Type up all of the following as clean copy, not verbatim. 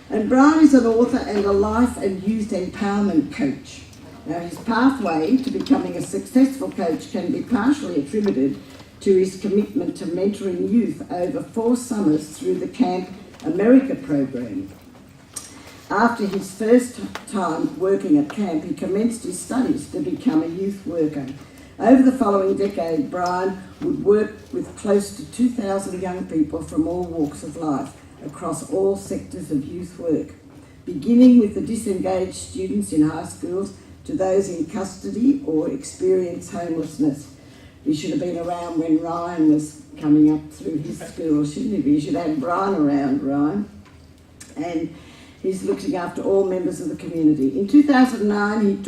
And Brian is an author and a life and youth empowerment coach. Now, his pathway to becoming a successful coach can be partially attributed to his commitment to mentoring youth over 4 summers through the Camp America program. After his first time working at camp, he commenced his studies to become a youth worker. Over the following decade, Brian would work with close to 2,000 young people from all walks of life across all sectors of youth work, beginning with the disengaged students in high schools to those in custody or experience homelessness. He should have been around when Ryan was coming up through his school, shouldn't he? You should have Brian around, Ryan. And he's looking after all members of the community. In 2009,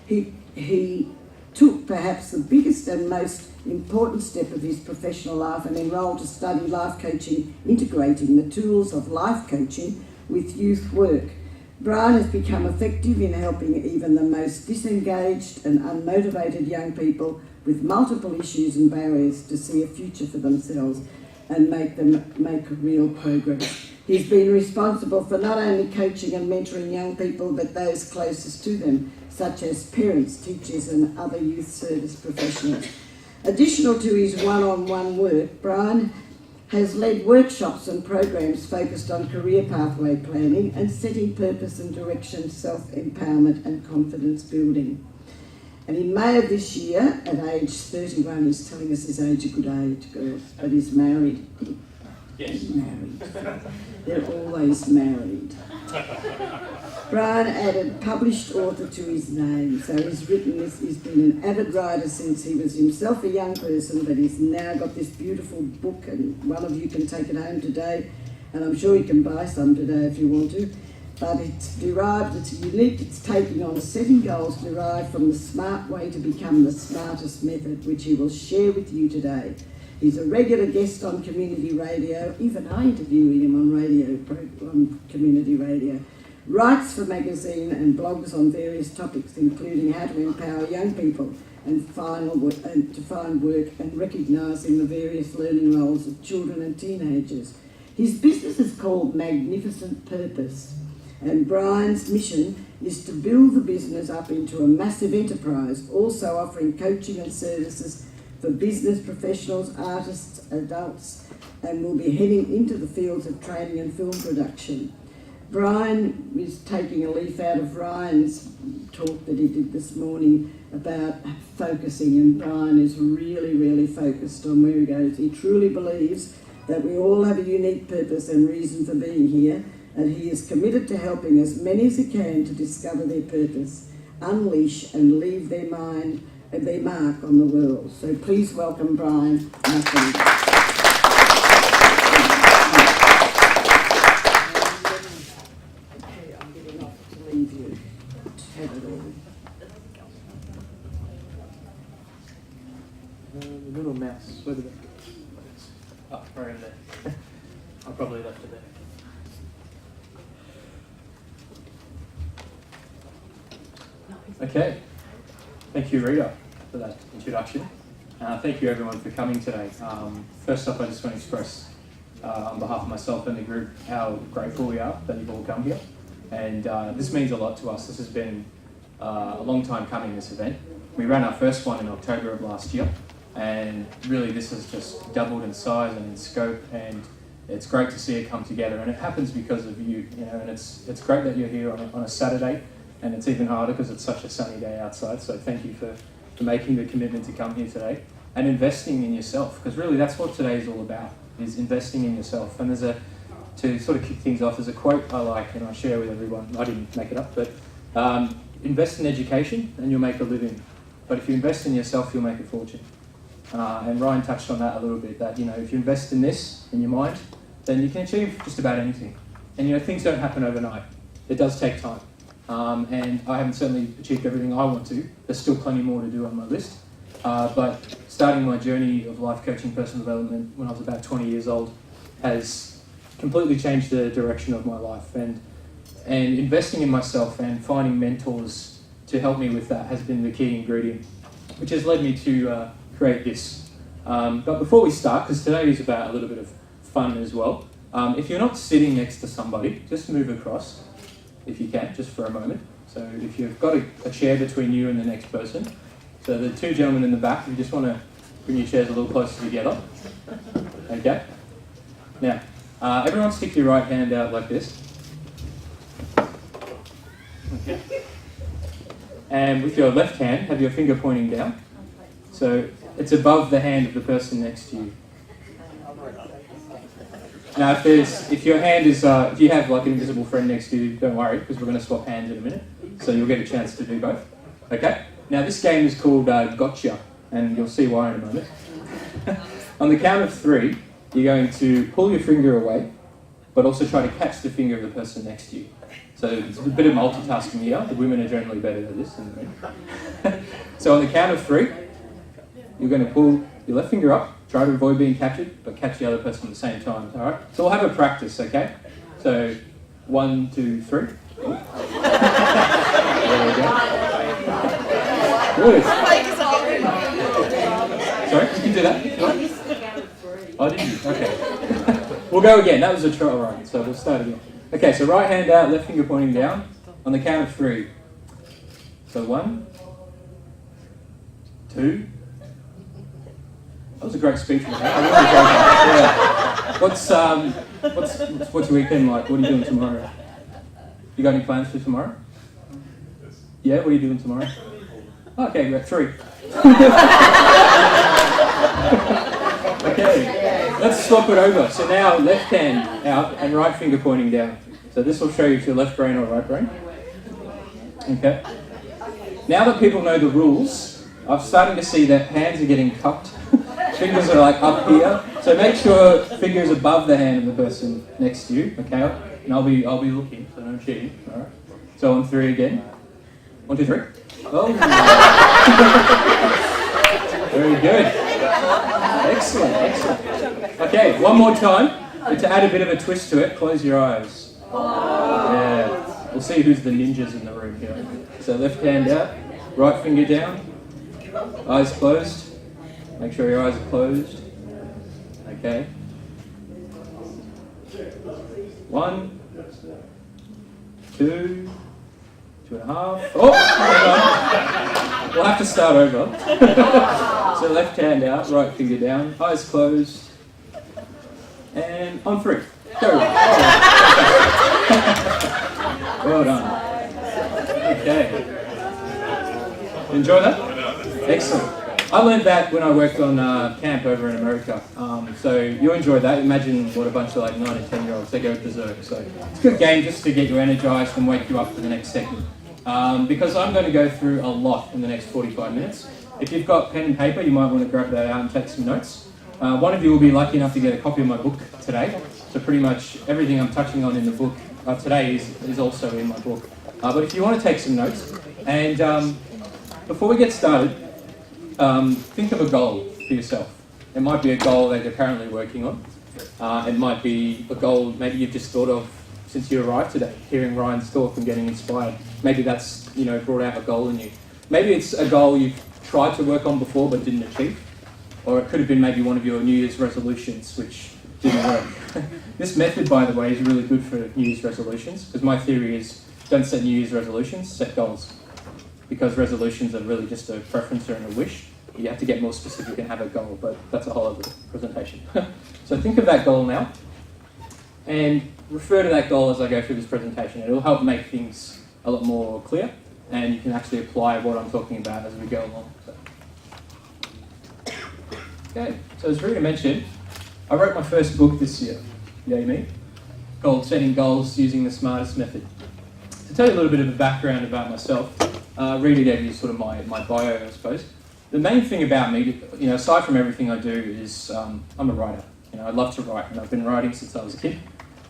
he took perhaps the biggest and most important step of his professional life and enrolled to study life coaching, integrating the tools of life coaching with youth work. Brian has become effective in helping even the most disengaged and unmotivated young people with multiple issues and barriers to see a future for themselves and make real progress. He's been responsible for not only coaching and mentoring young people, but those closest to them, such as parents, teachers and other youth service professionals. Additional to his one-on-one work, Brian has led workshops and programs focused on career pathway planning and setting purpose and direction, self-empowerment and confidence building. And in May of this year, at age 31, he's telling us his age, a good age, girls, but he's married. Yes. Married. They're always married. Brian added published author to his name, so he's written this. He's been an avid writer since he was himself a young person, but he's now got this beautiful book, and one of you can take it home today, and I'm sure you can buy some today if you want to. But it's unique, it's taking on setting goals derived from the smart way to become the smartest method, which he will share with you today. He's a regular guest on community radio, even I interviewed him on community radio. Writes for magazine and blogs on various topics, including how to empower young people and to find work and recognising the various learning roles of children and teenagers. His business is called Magnificent Purpose, and Brian's mission is to build the business up into a massive enterprise, also offering coaching and services for business professionals, artists, adults, and will be heading into the fields of training and film production. Brian is taking a leaf out of Ryan's talk that he did this morning about focusing, and Brian is really, really focused on where he goes. He truly believes that we all have a unique purpose and reason for being here, and he is committed to helping as many as he can to discover their purpose, unleash and leave their mark on the world. So please welcome Brian McAleer. The little mouse, where did that go? Oh, right in there. I probably left it there. Okay. Thank you, Rita, for that introduction. Thank you, everyone, for coming today. First off, I just want to express, on behalf of myself and the group, how grateful we are that you've all come here. And this means a lot to us. This has been a long time coming, this event. We ran our first one in October of last year, and really this has just doubled in size and in scope, and it's great to see it come together, and it happens because of you, and it's great that you're here on a Saturday, and it's even harder because it's such a sunny day outside, so thank you for making the commitment to come here today, and investing in yourself, because really that's what today is all about, is investing in yourself. And to sort of kick things off, there's a quote I like, and I share with everyone. I didn't make it up, but invest in education and you'll make a living. But if you invest in yourself, you'll make a fortune. And Ryan touched on that a little bit, that if you invest in this, in your mind, then you can achieve just about anything. And things don't happen overnight. It does take time. And I haven't certainly achieved everything I want to. There's still plenty more to do on my list. But starting my journey of life coaching, personal development when I was about 20 years old has completely changed the direction of my life. And investing in myself and finding mentors to help me with that has been the key ingredient, which has led me to create this. But before we start, because today is about a little bit of fun as well, If you're not sitting next to somebody, just move across, if you can, just for a moment. So if you've got a chair between you and the next person, so the two gentlemen in the back, you just want to bring your chairs a little closer together. Okay? Now, everyone stick your right hand out like this. Okay. And with your left hand, have your finger pointing down. So it's above the hand of the person next to you. Now, if your hand is, if you have like an invisible friend next to you, don't worry, because we're going to swap hands in a minute. So you'll get a chance to do both. Okay? Now, this game is called Gotcha, and you'll see why in a moment. On the count of 3, you're going to pull your finger away, but also try to catch the finger of the person next to you. So it's a bit of multitasking here. The women are generally better at this than the men. So on the count of 3, you're going to pull your left finger up, try to avoid being captured, but catch the other person at the same time. All right? So we'll have a practice, okay? So 1, 2, 3. There we go. Good. Sorry, you can do that. Oh, didn't you? Okay. We'll go again. That was a try. All right, so we'll start again. Okay, so right hand out, left finger pointing down. On the count of 3. So 1, 2. That was a great speech. Yeah. What's your weekend like? What are you doing tomorrow? You got any plans for tomorrow? Yeah, what are you doing tomorrow? Okay, we got 3. Okay, let's swap it over. So now left hand out and right finger pointing down. So this will show you if you're left brain or right brain. Okay. Now that people know the rules, I'm starting to see that hands are getting cupped. Fingers are like up here. So make sure fingers above the hand of the person next to you. Okay. And I'll be looking, so no cheating. All right. So on 3 again. 1, 2, 3. Oh. Very good. Excellent. Okay, one more time. And to add a bit of a twist to it, close your eyes. Yeah. We'll see who's the ninjas in the room here. So left hand out, right finger down, eyes closed. Make sure your eyes are closed. Okay. 1, 2, 2.5. Oh, hang on. We'll have to start over. So left hand out, right finger down, eyes closed. And on 3. Go. Well done. Okay. Enjoy that? Excellent. I learned that when I worked on camp over in America. So you'll enjoy that. Imagine what a bunch of like 9 and 10-year-olds, they go berserk. So it's a good game just to get you energized and wake you up for the next second. Because I'm going to go through a lot in the next 45 minutes. If you've got pen and paper, you might want to grab that out and take some notes. One of you will be lucky enough to get a copy of my book today. So pretty much everything I'm touching on in the book today is also in my book. But if you want to take some notes, and before we get started, think of a goal for yourself. It might be a goal that you're currently working on. It might be a goal maybe you've just thought of since you arrived today, hearing Ryan's talk and getting inspired. Maybe that's, brought out a goal in you. Maybe it's a goal you've tried to work on before but didn't achieve. Or it could have been maybe one of your New Year's resolutions which didn't work. This method, by the way, is really good for New Year's resolutions, because my theory is don't set New Year's resolutions, set goals. Because resolutions are really just a preference and a wish. You have to get more specific and have a goal, but that's a whole other presentation. So think of that goal now, and refer to that goal as I go through this presentation. It will help make things a lot more clear, and you can actually apply what I'm talking about as we go along. Okay, so as Rita mentioned, I wrote my first book this year, yay me, called Setting Goals Using the Smartest Method. To tell you a little bit of a background about myself, Rita gave you sort of my bio, I suppose. The main thing about me, aside from everything I do, is I'm a writer. I love to write, and I've been writing since I was a kid.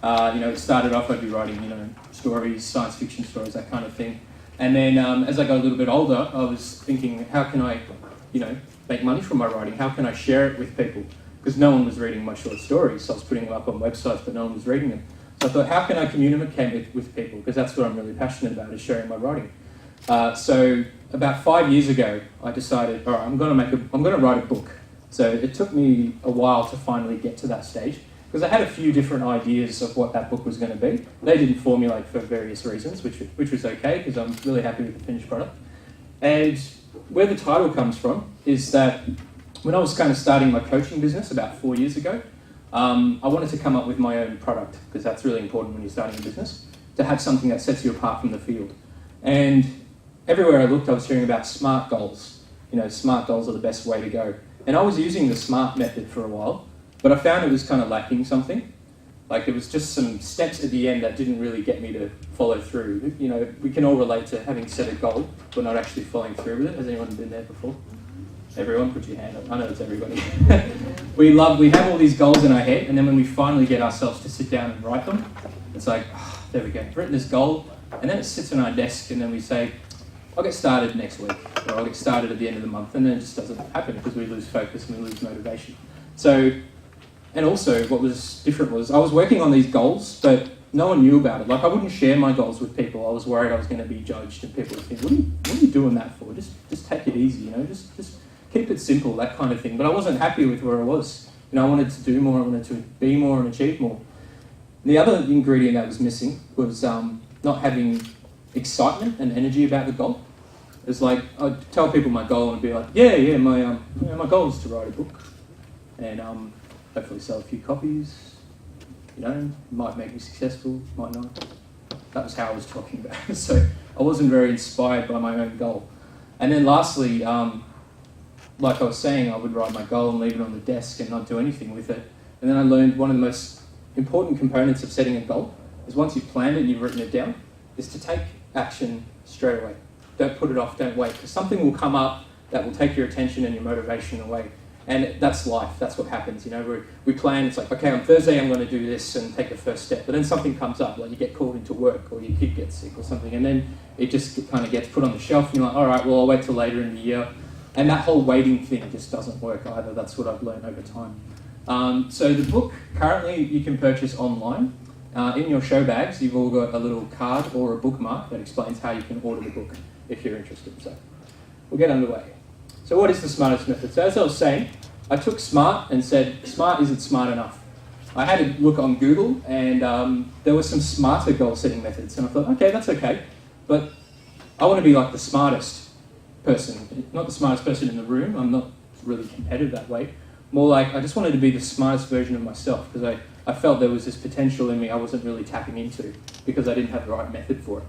It started off, I'd be writing, stories, science fiction stories, that kind of thing. And then as I got a little bit older, I was thinking, how can I, make money from my writing? How can I share it with people? Because no one was reading my short stories, so I was putting them up on websites, but no one was reading them. So I thought, how can I communicate with people? Because that's what I'm really passionate about, is sharing my writing. So about 5 years ago, I decided, all right, I'm going to write a book. So it took me a while to finally get to that stage, because I had a few different ideas of what that book was going to be. They didn't formulate for various reasons, which was okay, because I'm really happy with the finished product. And where the title comes from is that when I was kind of starting my coaching business about 4 years ago, I wanted to come up with my own product, because that's really important when you're starting a business, to have something that sets you apart from the field. And everywhere I looked, I was hearing about SMART goals. You know, SMART goals are the best way to go. And I was using the SMART method for a while, but I found it was kind of lacking something. Like, there was just some steps at the end that didn't really get me to follow through. You know, we can all relate to having set a goal, but not actually following through with it. Has anyone been there before? Everyone, put your hand up. I know it's everybody. We have all these goals in our head, and then when we finally get ourselves to sit down and write them, it's like, oh, there we go, I've written this goal, and then it sits on our desk, and then we say, I'll get started next week, or I'll get started at the end of the month, and then it just doesn't happen because we lose focus and we lose motivation. So, and also what was different was I was working on these goals, but no one knew about it. Like, I wouldn't share my goals with people. I was worried I was going to be judged, and people would think, what are you doing that for? Just take it easy, you know, just keep it simple, that kind of thing. But I wasn't happy with where I was. You know, I wanted to do more, I wanted to be more and achieve more. And the other ingredient that was missing was not having excitement and energy about the goal. It's like, I'd tell people my goal and be like, my goal is to write a book and hopefully sell a few copies. You know, might make me successful, might not. That was how I was talking about it. So I wasn't very inspired by my own goal. And then lastly, like I was saying, I would write my goal and leave it on the desk and not do anything with it. And then I learned one of the most important components of setting a goal is once you've planned it and you've written it down, is to take action straight away. Don't put it off, don't wait, because something will come up that will take your attention and your motivation away. And that's life, that's what happens. You know, we plan, it's like, okay, on Thursday I'm going to do this and take the first step. But then something comes up, like you get called into work or your kid gets sick or something, and then it just kind of gets put on the shelf and you're like, all right, well, I'll wait till later in the year. And that whole waiting thing just doesn't work either. That's what I've learned over time. So the book, currently you can purchase online. In your show bags, you've all got a little card or a bookmark that explains how you can order the book if you're interested. So we'll get underway. So what is the smartest method? So as I was saying, I took SMART and said, SMART isn't smart enough. I had a look on Google and there were some smarter goal setting methods. And I thought, okay, that's okay. But I want to be like the smartest person, not the smartest person in the room. I'm not really competitive that way. More like I just wanted to be the smartest version of myself because I felt there was this potential in me I wasn't really tapping into because I didn't have the right method for it.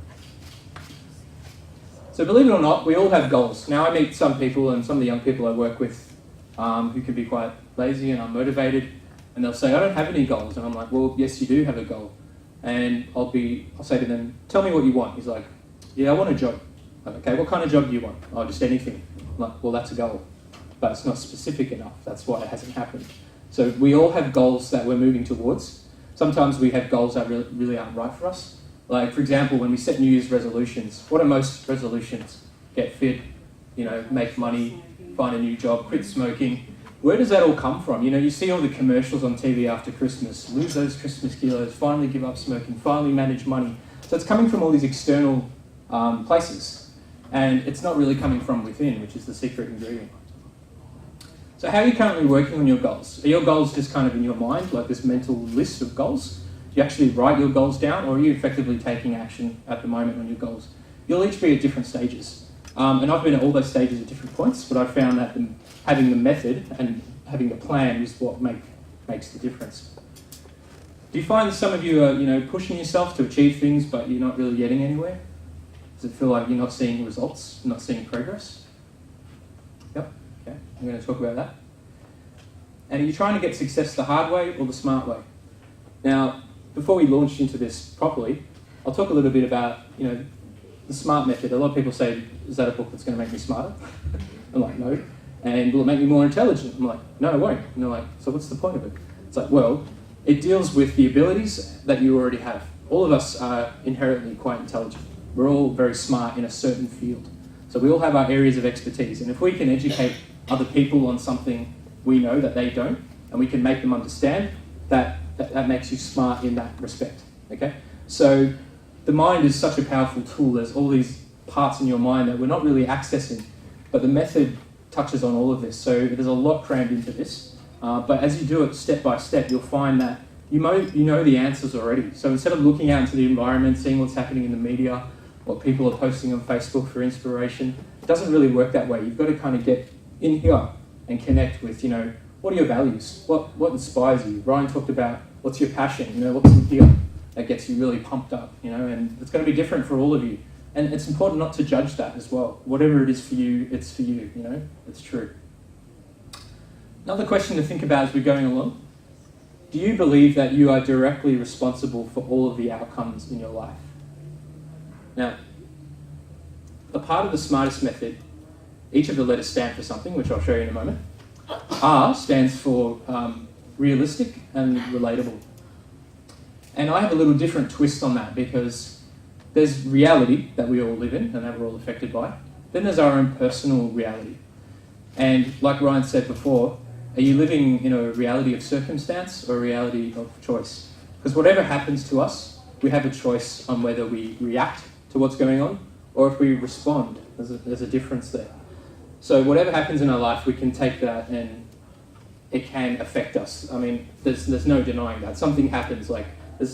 So believe it or not, we all have goals. Now I meet some people and some of the young people I work with who can be quite lazy and unmotivated, and they'll say, I don't have any goals. And I'm like, well, yes, you do have a goal. And I'll say to them, tell me what you want. He's like, yeah, I want a job. I'm like, okay, what kind of job do you want? Oh, just anything. I'm like, well, that's a goal. But it's not specific enough. That's why it hasn't happened. So we all have goals that we're moving towards. Sometimes we have goals that really aren't right for us. Like, for example, when we set New Year's resolutions, what are most resolutions? Get fit, make money, find a new job, quit smoking. Where does that all come from? You see all the commercials on TV after Christmas, lose those Christmas kilos, finally give up smoking, finally manage money. So it's coming from all these external places. And it's not really coming from within, which is the secret ingredient. So how are you currently working on your goals? Are your goals just kind of in your mind, like this mental list of goals? Do you actually write your goals down, or are you effectively taking action at the moment on your goals? You'll each be at different stages. And I've been at all those stages at different points, but I found that having the method and having the plan is what makes the difference. Do you find that some of you are, pushing yourself to achieve things, but you're not really getting anywhere? Does it feel like you're not seeing results, not seeing progress? Yep, okay, I'm going to talk about that. And are you trying to get success the hard way or the smart way? Now, before we launch into this properly, I'll talk a little bit about, the SMART method. A lot of people say, is that a book that's going to make me smarter? I'm like, no. And will it make me more intelligent? I'm like, no, it won't. And they're like, so what's the point of it? It's like, well, it deals with the abilities that you already have. All of us are inherently quite intelligent. We're all very smart in a certain field. So we all have our areas of expertise. And if we can educate other people on something we know that they don't, and we can make them understand, that makes you smart in that respect. Okay? So the mind is such a powerful tool. There's all these parts in your mind that we're not really accessing, but the method touches on all of this. So there's a lot crammed into this. But as you do it step by step, you'll find that you know the answers already. So instead of looking out into the environment, seeing what's happening in the media, what people are posting on Facebook for inspiration, it doesn't really work that way. You've got to kind of get in here and connect with, what are your values? What inspires you? Ryan talked about what's your passion, what's in here that gets you really pumped up, and it's going to be different for all of you. And it's important not to judge that as well. Whatever it is for you, it's for you, it's true. Another question to think about as we're going along. Do you believe that you are directly responsible for all of the outcomes in your life? Now, a part of the smartest method, each of the letters stand for something, which I'll show you in a moment. R stands for realistic and relatable. And I have a little different twist on that because there's reality that we all live in and that we're all affected by. Then there's our own personal reality. And like Ryan said before, are you living in a reality of circumstance or a reality of choice? Because whatever happens to us, we have a choice on whether we react to what's going on or if we respond. There's a difference there. So whatever happens in our life, we can take that and it can affect us. I mean, there's no denying that. Something happens, like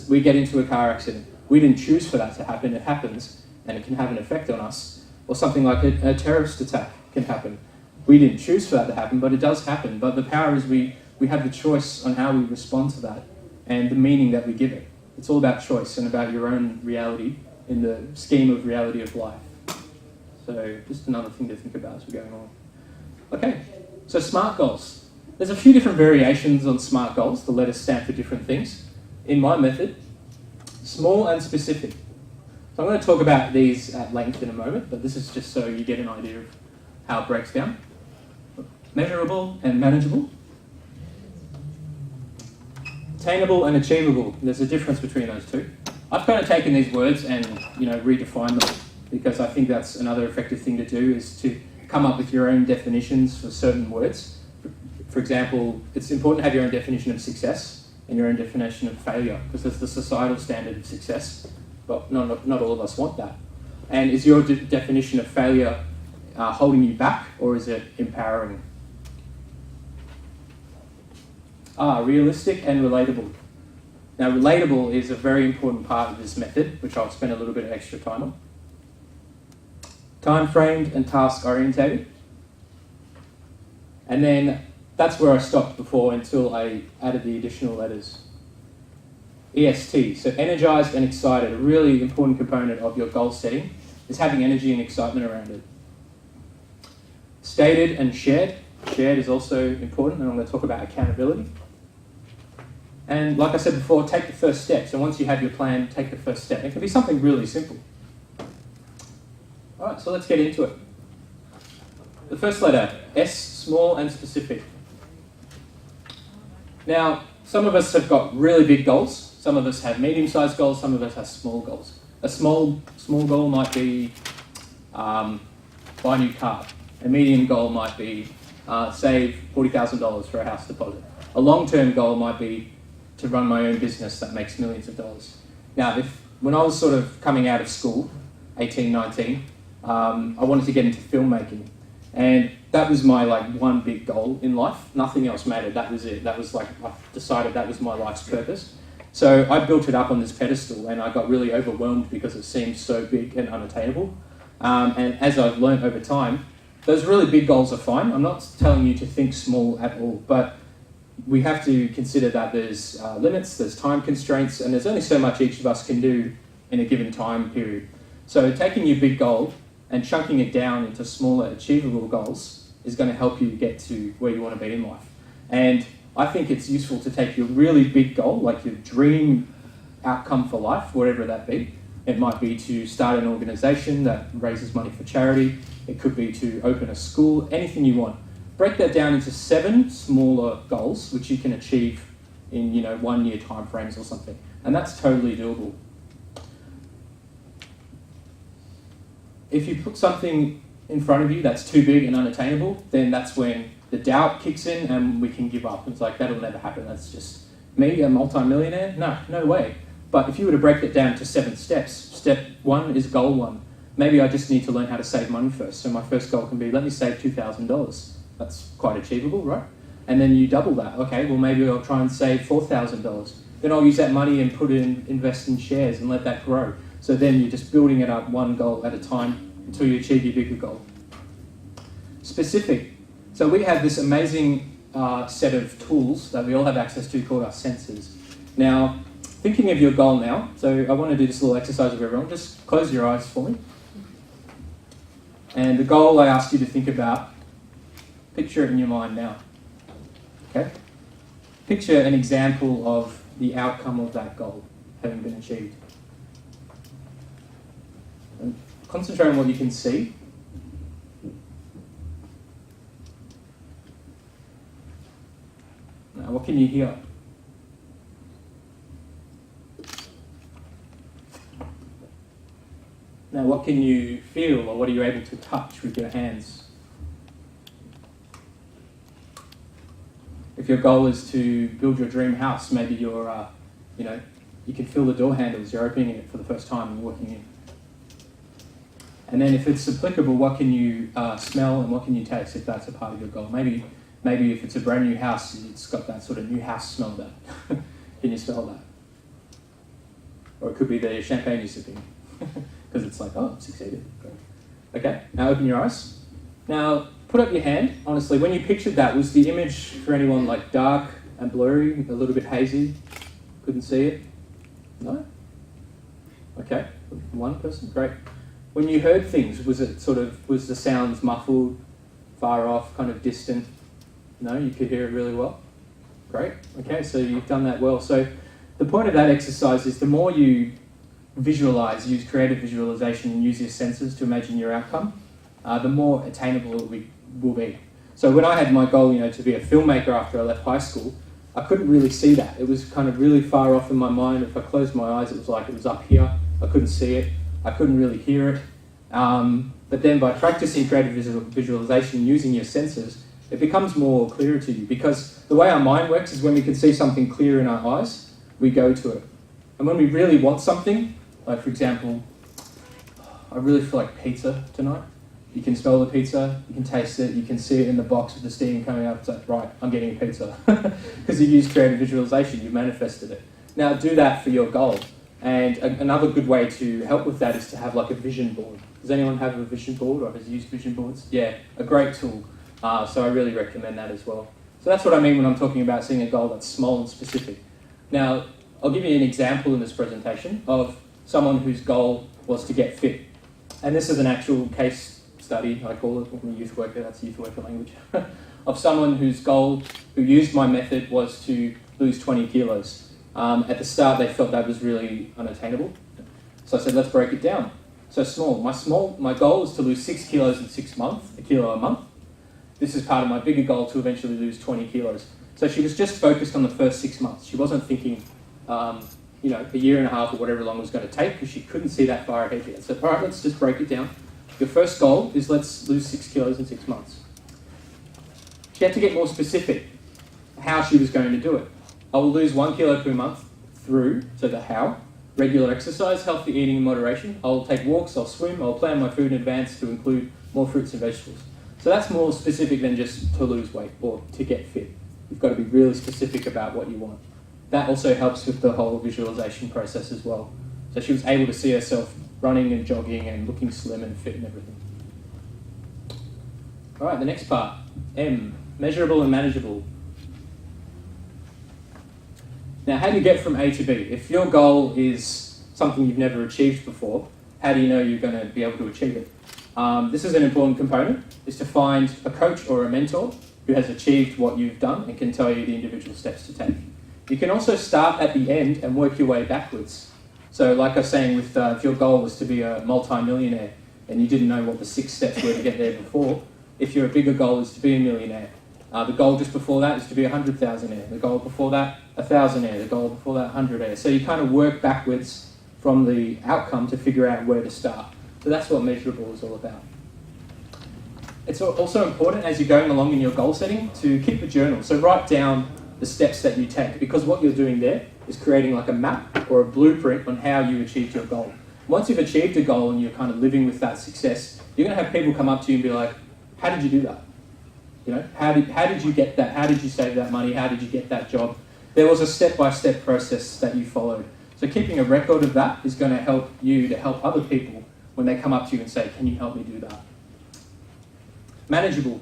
we get into a car accident. We didn't choose for that to happen. It happens and it can have an effect on us. Or something like a terrorist attack can happen. We didn't choose for that to happen, but it does happen. But the power is we have the choice on how we respond to that and the meaning that we give it. It's all about choice and about your own reality in the scheme of reality of life. So just another thing to think about as we're going on. Okay, so SMART goals. There's a few different variations on SMART goals. The letters stand for different things. In my method, small and specific. So I'm going to talk about these at length in a moment, but this is just so you get an idea of how it breaks down. Measurable and manageable. Attainable and achievable. There's a difference between those two. I've kind of taken these words and redefined them because I think that's another effective thing to do is to come up with your own definitions for certain words. For example, it's important to have your own definition of success and your own definition of failure because there's the societal standard of success, but not all of us want that. And is your definition of failure holding you back or is it empowering? Realistic and relatable. Now, relatable is a very important part of this method, which I'll spend a little bit of extra time on. Time-framed and task-orientated. And then that's where I stopped before until I added the additional letters. EST, so energized and excited. A really important component of your goal setting is having energy and excitement around it. Stated and shared. Shared is also important, and I'm going to talk about accountability. And like I said before, take the first step. So once you have your plan, take the first step. It can be something really simple. All right, so let's get into it. The first letter, S, small and specific. Now, some of us have got really big goals. Some of us have medium-sized goals. Some of us have small goals. A small goal might be buy a new car. A medium goal might be save $40,000 for a house deposit. A long-term goal might be to run my own business that makes millions of dollars. Now, when I was sort of coming out of school, 18, 19, I wanted to get into filmmaking. And that was my one big goal in life. Nothing else mattered. That was it. That was I decided that was my life's purpose. So I built it up on this pedestal and I got really overwhelmed because it seemed so big and unattainable. And as I've learned over time, those really big goals are fine. I'm not telling you to think small at all, but we have to consider that there's limits, there's time constraints, and there's only so much each of us can do in a given time period. So taking your big goal and chunking it down into smaller achievable goals is going to help you get to where you want to be in life. And I think it's useful to take your really big goal, like your dream outcome for life, whatever that be. It might be to start an organisation that raises money for charity. It could be to open a school, anything you want. Break that down into 7 smaller goals, which you can achieve in 1-year timeframes or something. And that's totally doable. If you put something in front of you that's too big and unattainable, then that's when the doubt kicks in and we can give up. It's like, that'll never happen. That's just me, a multi-millionaire? No way. But if you were to break it down to 7 steps, step 1 is goal 1. Maybe I just need to learn how to save money first. So my first goal can be, let me save $2,000. That's quite achievable, right? And then you double that. Okay, well maybe I'll try and save $4,000. then I'll use that money and invest in shares and let that grow. So then you're just building it up one goal at a time until you achieve your bigger goal. Specific. So we have this amazing set of tools that we all have access to called our senses. Now, thinking of your goal now, so I want to do this little exercise with everyone. Just close your eyes for me. And the goal I asked you to think about, picture it in your mind now. Okay? Picture an example of the outcome of that goal having been achieved. And concentrate on what you can see. Now, what can you hear? Now, what can you feel, or what are you able to touch with your hands? If your goal is to build your dream house, maybe you're, you can feel the door handles, you're opening it for the first time and walking in. And then if it's applicable, what can you smell and what can you taste if that's a part of your goal? Maybe if it's a brand new house, it's got that sort of new house smell that. Can you smell that? Or it could be the champagne you're sipping. Because it's like, oh, I've succeeded. Great. Okay, now open your eyes. Now, put up your hand. Honestly, when you pictured that, was the image for anyone like dark and blurry, a little bit hazy? Couldn't see it? No? Okay, one person, great. When you heard things, was the sounds muffled, far off, kind of distant? No, you could hear it really well? Great, okay, so you've done that well. So the point of that exercise is the more you visualize, use creative visualization and use your senses to imagine your outcome, the more attainable it will be. So when I had my goal, to be a filmmaker after I left high school, I couldn't really see that. It was kind of really far off in my mind. If I closed my eyes, it was like it was up here. I couldn't see it. I couldn't really hear it. But then by practicing creative visualization using your senses, it becomes more clearer to you, because the way our mind works is when we can see something clear in our eyes, we go to it. And when we really want something, like for example, I really feel like pizza tonight. You can smell the pizza, you can taste it, you can see it in the box with the steam coming up. It's like, right, I'm getting a pizza. Because you used creative visualization, you manifested it. Now do that for your goal. And another good way to help with that is to have like a vision board. Does anyone have a vision board or has used vision boards? Yeah, a great tool. So I really recommend that as well. So that's what I mean when I'm talking about seeing a goal that's small and specific. Now, I'll give you an example in this presentation of someone whose goal was to get fit. And this is an actual case study, I call it, when a youth worker, that's youth worker language, of someone whose goal, who used my method, was to lose 20 kilos. At the start, they felt that was really unattainable. So I said, let's break it down. So my goal is to lose 6 kilos in 6 months, a kilo a month. This is part of my bigger goal to eventually lose 20 kilos. So she was just focused on the first 6 months. She wasn't thinking, a year and a half or whatever long it was going to take, because she couldn't see that far ahead yet. So, all right, let's just break it down. Your first goal is let's lose 6 kilos in 6 months. She had to get more specific how she was going to do it. I will lose 1 kilo per month through, so the how, regular exercise, healthy eating in moderation. I'll take walks, I'll swim, I'll plan my food in advance to include more fruits and vegetables. So that's more specific than just to lose weight or to get fit. You've got to be really specific about what you want. That also helps with the whole visualization process as well. So she was able to see herself running and jogging and looking slim and fit and everything. All right, the next part, M, measurable and manageable. Now, how do you get from A to B? If your goal is something you've never achieved before, how do you know you're going to be able to achieve it? This is an important component, is to find a coach or a mentor who has achieved what you've done and can tell you the individual steps to take. You can also start at the end and work your way backwards. So like I was saying, if your goal was to be a multi-millionaire and you didn't know what the 6 steps were to get there before, if your bigger goal is to be a millionaire, the goal just before that is to be 100,000aire, the goal before that 1,000aire, the goal before that 100aire. So you kind of work backwards from the outcome to figure out where to start. So that's what measurable is all about. It's also important as you're going along in your goal setting to keep a journal. So write down the steps that you take, because what you're doing there is creating like a map or a blueprint on how you achieved your goal. Once you've achieved a goal and you're kind of living with that success, you're going to have people come up to you and be like, how did you do that? How did you get that? How did you save that money? How did you get that job? there was a step-by-step process that you followed. So keeping a record of that is going to help you to help other people when they come up to you and say, can you help me do that? Manageable.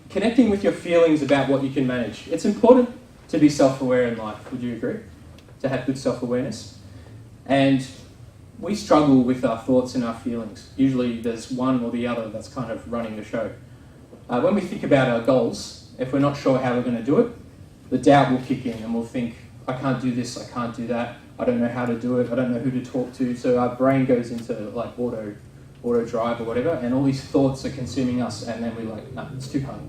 Connecting with your feelings about what you can manage. It's important to be self-aware in life, would you agree? To have good self-awareness. And we struggle with our thoughts and our feelings. Usually there's one or the other that's kind of running the show. When we think about our goals, if we're not sure how we're going to do it, the doubt will kick in and we'll think, I can't do this, I can't do that, I don't know how to do it, I don't know who to talk to. So our brain goes into like auto drive or whatever, and all these thoughts are consuming us, and then we're like, no, it's too hard.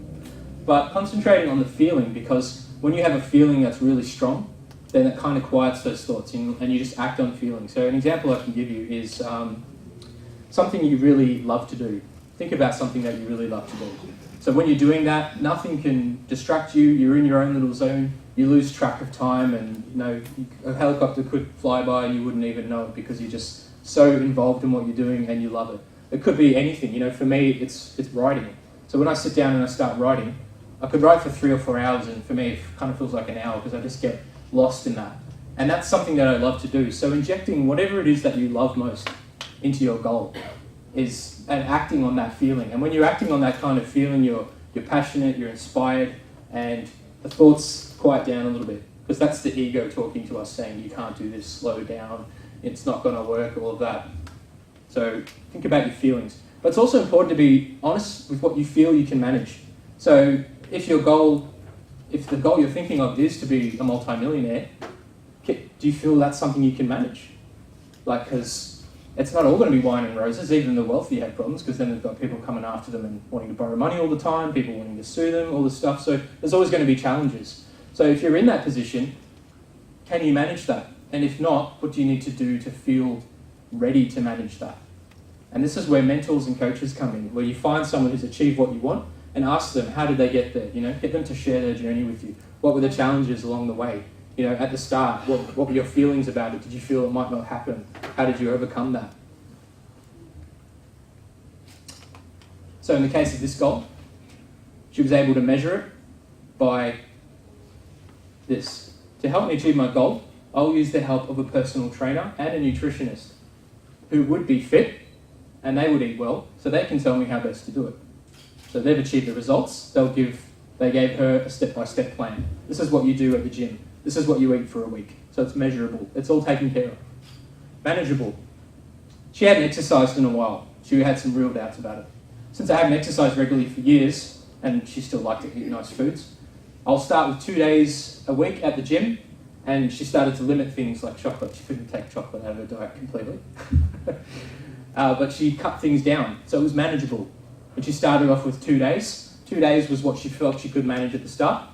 But concentrating on the feeling, because when you have a feeling that's really strong, then it kind of quiets those thoughts and you just act on feelings. So an example I can give you is something you really love to do. Think about something that you really love to do. So when you're doing that, nothing can distract you, you're in your own little zone, you lose track of time, and a helicopter could fly by and you wouldn't even know it because you're just so involved in what you're doing and you love it. It could be anything. For me, it's writing. So when I sit down and I start writing, I could write for 3 or 4 hours, and for me it kind of feels like an hour because I just get lost in that. And that's something that I love to do. So injecting whatever it is that you love most into your goal is and acting on that feeling. And when you're acting on that kind of feeling, you're passionate, you're inspired, and the thoughts quiet down a little bit, because that's the ego talking to us saying, you can't do this, slow down, it's not going to work, all of that. So think about your feelings. But it's also important to be honest with what you feel you can manage. So if the goal you're thinking of is to be a multi-millionaire, do you feel that's something you can manage? Because it's not all going to be wine and roses. Even the wealthy have problems, because then they've got people coming after them and wanting to borrow money all the time, people wanting to sue them, all this stuff. So there's always going to be challenges. So if you're in that position, can you manage that? And if not, what do you need to do to feel ready to manage that? And this is where mentors and coaches come in, where you find someone who's achieved what you want and ask them, how did they get there? Get them to share their journey with you. What were the challenges along the way? At the start, what were your feelings about it? Did you feel it might not happen? How did you overcome that? So in the case of this goal, she was able to measure it by this. To help me achieve my goal, I'll use the help of a personal trainer and a nutritionist who would be fit and they would eat well, so they can tell me how best to do it. So they've achieved the results. They gave her a step-by-step plan. This is what you do at the gym. This is what you eat for a week. So it's measurable. It's all taken care of. Manageable. She hadn't exercised in a while. She had some real doubts about it. Since I haven't exercised regularly for years, and she still liked to eat nice foods, I'll start with 2 days a week at the gym, and she started to limit things like chocolate. She couldn't take chocolate out of her diet completely. But she cut things down, so it was manageable. But she started off with 2 days. 2 days was what she felt she could manage at the start.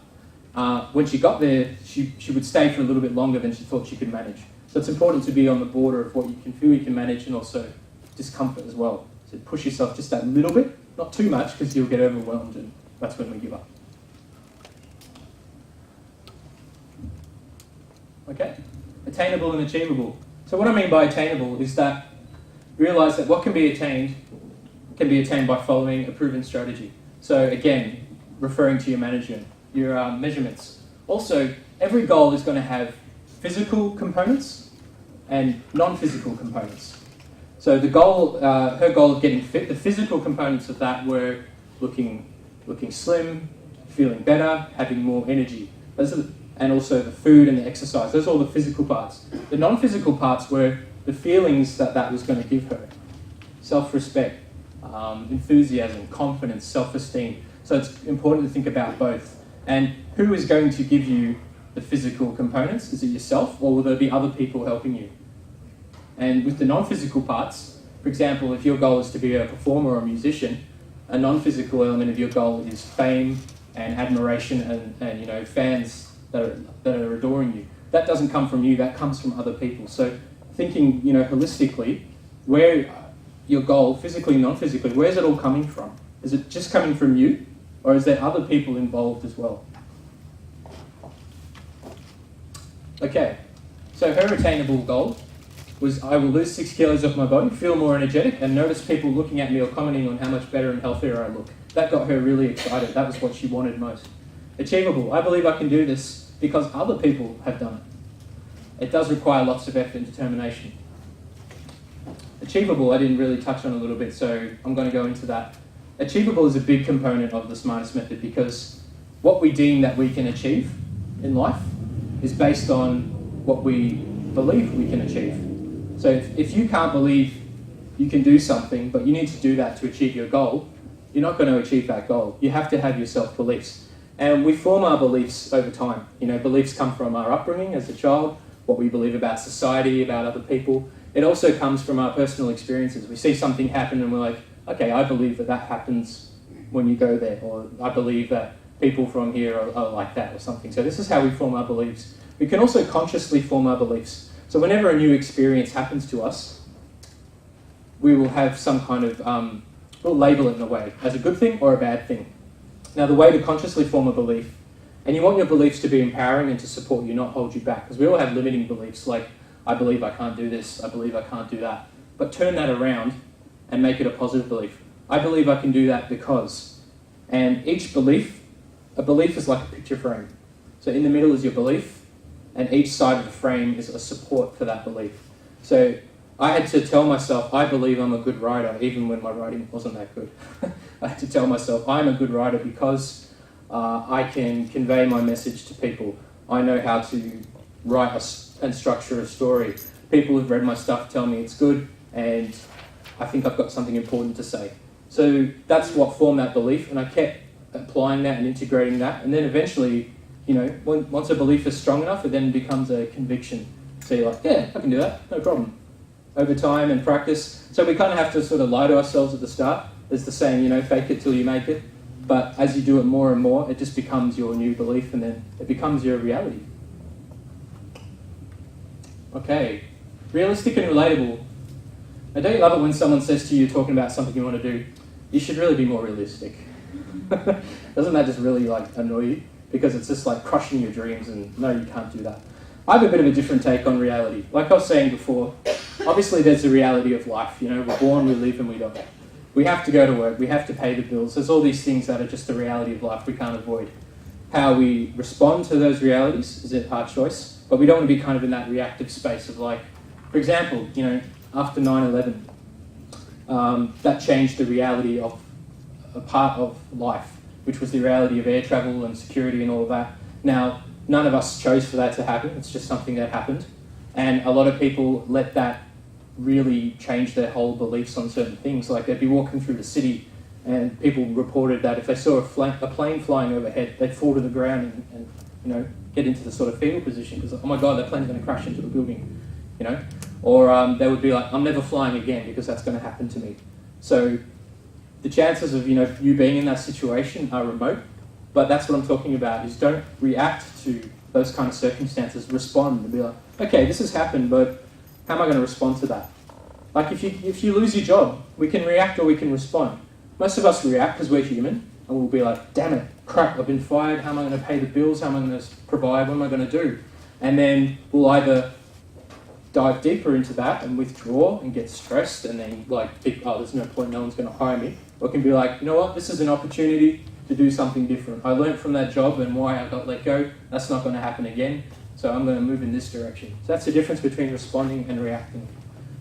When she got there, she would stay for a little bit longer than she thought she could manage. So it's important to be on the border of what you can feel you can manage, and also discomfort as well. So push yourself just that little bit, not too much, because you'll get overwhelmed, and that's when we give up. Okay, attainable and achievable. So what I mean by attainable is that realize that what can be attained by following a proven strategy. So again, referring to your management, your measurements. Also, every goal is going to have physical components and non-physical components. So the goal, her goal of getting fit, the physical components of that were looking slim, feeling better, having more energy. And also the food and the exercise. Those are all the physical parts. The non-physical parts were the feelings that was going to give her. Self-respect, enthusiasm, confidence, self-esteem. So it's important to think about both. And who is going to give you the physical components? Is it yourself, or will there be other people helping you? And with the non-physical parts, for example, if your goal is to be a performer or a musician, a non-physical element of your goal is fame and admiration and fans that are adoring you. That doesn't come from you, that comes from other people. So thinking, holistically, where your goal, physically and non-physically, where's it all coming from? Is it just coming from you, or is there other people involved as well? Okay, so her attainable goal was, I will lose 6 kilos off my body, feel more energetic, and notice people looking at me or commenting on how much better and healthier I look. That got her really excited. That was what she wanted most. Achievable. I believe I can do this. because other people have done it. It does require lots of effort and determination. Achievable, I didn't really touch on a little bit, so I'm going to go into that. Achievable is a big component of the smartest method because what we deem that we can achieve in life is based on what we believe we can achieve. So if you can't believe you can do something, but you need to do that to achieve your goal, you're not going to achieve that goal. You have to have your self-beliefs. And we form our beliefs over time. Beliefs come from our upbringing as a child, what we believe about society, about other people. It also comes from our personal experiences. We see something happen and we're like, okay, I believe that happens when you go there, or I believe that people from here are like that or something. So this is how we form our beliefs. We can also consciously form our beliefs. So whenever a new experience happens to us, we will have some kind of, we'll label it in a way as a good thing or a bad thing. Now the way to consciously form a belief, and you want your beliefs to be empowering and to support you, not hold you back, because we all have limiting beliefs like, I believe I can't do this, I believe I can't do that. But turn that around and make it a positive belief. I believe I can do that because. And each belief, a belief is like a picture frame. So in the middle is your belief, and each side of the frame is a support for that belief. So I had to tell myself, I believe I'm a good writer, even when my writing wasn't that good. I had to tell myself, I'm a good writer because I can convey my message to people. I know how to write and structure a story. People who've read my stuff tell me it's good, and I think I've got something important to say. So that's what formed that belief, and I kept applying that and integrating that, and then eventually, once a belief is strong enough, it then becomes a conviction. So you're like, yeah, I can do that, no problem. Over time and practice. So we kind of have to sort of lie to ourselves at the start. There's the saying, fake it till you make it. But as you do it more and more, it just becomes your new belief, and then it becomes your reality. Okay, realistic and relatable. Now, don't you love it when someone says to you, talking about something you want to do, you should really be more realistic? Doesn't that just really annoy you? Because it's just like crushing your dreams, and no, you can't do that. I have a bit of a different take on reality. Like I was saying before, obviously there's the reality of life. We're born, we live, and we die. We have to go to work, we have to pay the bills. There's all these things that are just the reality of life we can't avoid. How we respond to those realities is our choice, but we don't want to be kind of in that reactive space of for example, after 9/11, that changed the reality of a part of life, which was the reality of air travel and security and all of that. Now, none of us chose for that to happen. It's just something that happened. And a lot of people let that really change their whole beliefs on certain things. Like they'd be walking through the city and people reported that if they saw a plane flying overhead, they'd fall to the ground and get into the sort of fetal position because, oh my God, that plane's going to crash into a building, Or they would be like, I'm never flying again because that's going to happen to me. So the chances of, you being in that situation are remote, but that's what I'm talking about, is don't react to those kind of circumstances. Respond and be like, okay, this has happened, but how am I going to respond to that? Like if you lose your job, we can react or we can respond. Most of us react because we're human, and we'll be like, damn it, crap, I've been fired, how am I going to pay the bills, how am I going to provide, what am I going to do? And then we'll either dive deeper into that and withdraw and get stressed and then think, oh, there's no point, no one's going to hire me. Or can be like, you know what, this is an opportunity to do something different. I learned from that job and why I got let go. That's not going to happen again. So I'm going to move in this direction. So that's the difference between responding and reacting.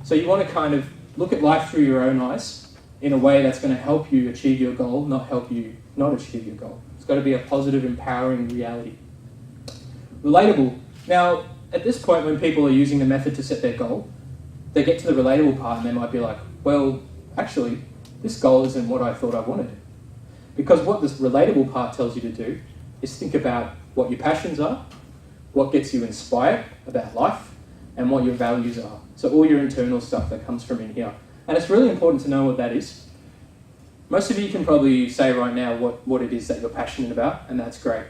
So you want to kind of look at life through your own eyes in a way that's going to help you achieve your goal, not help you not achieve your goal. It's got to be a positive, empowering reality. Relatable. Now, at this point when people are using the method to set their goal, they get to the relatable part and they might be like, well, actually, this goal isn't what I thought I wanted. Because what this relatable part tells you to do is think about what your passions are, what gets you inspired about life, and what your values are. So all your internal stuff that comes from in here. And it's really important to know what that is. Most of you can probably say right now what it is that you're passionate about, and that's great.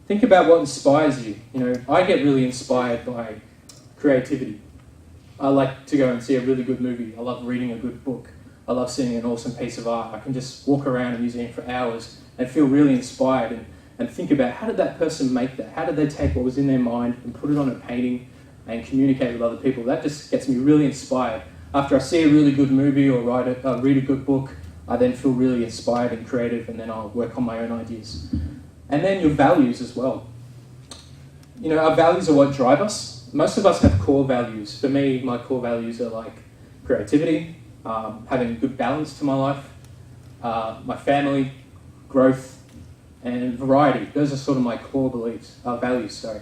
Think about what inspires you. I get really inspired by creativity. I like to go and see a really good movie. I love reading a good book. I love seeing an awesome piece of art. I can just walk around a museum for hours and feel really inspired and think about how did that person make that? How did they take what was in their mind and put it on a painting and communicate with other people? That just gets me really inspired. After I see a really good movie or read a good book, I then feel really inspired and creative, and then I'll work on my own ideas. And then your values as well. our values are what drive us. Most of us have core values. For me, my core values are like creativity, having good balance to my life, my family, growth, and variety. Those are sort of my core values, sorry.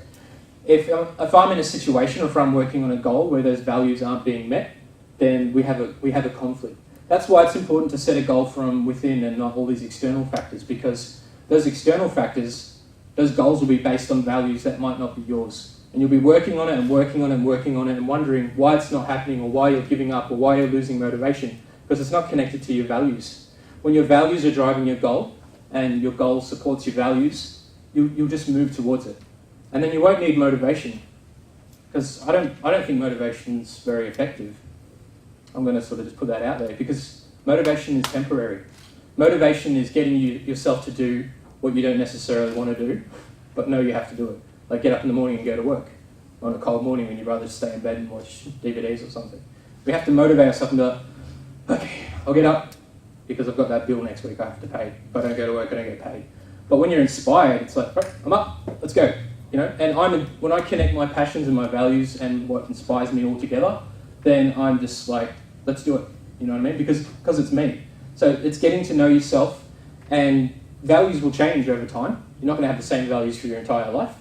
If I'm in a situation or if I'm working on a goal where those values aren't being met, then we have a conflict. That's why it's important to set a goal from within and not all these external factors, because those external factors, those goals will be based on values that might not be yours. And you'll be working on it and working on it and working on it and wondering why it's not happening or why you're giving up or why you're losing motivation, because it's not connected to your values. When your values are driving your goal and your goal supports your values, you'll just move towards it. And then you won't need motivation, because I don't think motivation's very effective. I'm going to sort of just put that out there, because motivation is temporary. Motivation is getting yourself to do what you don't necessarily want to do, but know you have to do it. Like get up in the morning and go to work on a cold morning when you'd rather stay in bed and watch DVDs or something. We have to motivate ourselves and be like, okay, I'll get up because I've got that bill next week I have to pay. If I don't go to work, I don't get paid. But when you're inspired, it's like, right, I'm up, let's go. And when I connect my passions and my values and what inspires me all together, then I'm just like, let's do it. You know what I mean? Because it's me. So it's getting to know yourself, and values will change over time. You're not going to have the same values for your entire life.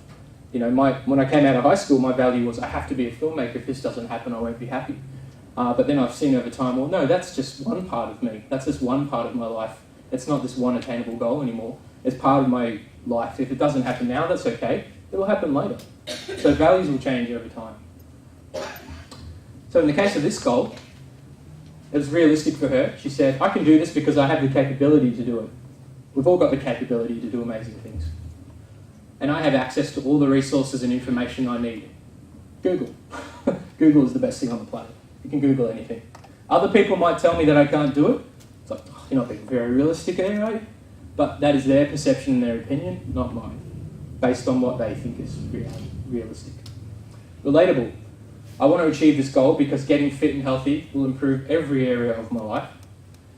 When I came out of high school, my value was I have to be a filmmaker. If this doesn't happen, I won't be happy. But then I've seen over time, well, no, that's just one part of me. That's just one part of my life. It's not this one attainable goal anymore. It's part of my life. If it doesn't happen now, that's okay. It'll happen later. So values will change over time. So in the case of this goal, it was realistic for her. She said, I can do this because I have the capability to do it. We've all got the capability to do amazing things. And I have access to all the resources and information I need. Google. Google is the best thing on the planet. You can Google anything. Other people might tell me that I can't do it. It's like, oh, you're not being very realistic anyway. But that is their perception and their opinion, not mine, based on what they think is realistic. Relatable. I want to achieve this goal because getting fit and healthy will improve every area of my life,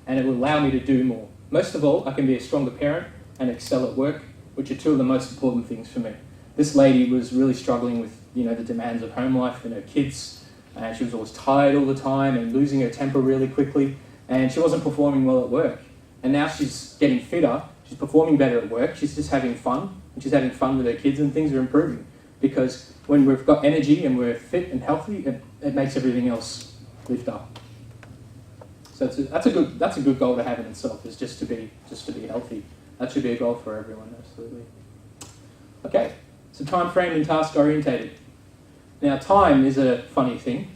and it will allow me to do more. Most of all, I can be a stronger parent and excel at work, which are two of the most important things for me. This lady was really struggling with, the demands of home life and her kids, and she was always tired all the time and losing her temper really quickly, and she wasn't performing well at work. And now she's getting fitter, she's performing better at work, she's just having fun, and she's having fun with her kids, and things are improving. Because when we've got energy and we're fit and healthy, it makes everything else lift up. So that's a good goal to have in itself, is just to be healthy. That should be a goal for everyone, absolutely. Okay, so time framed and task orientated. Now time is a funny thing.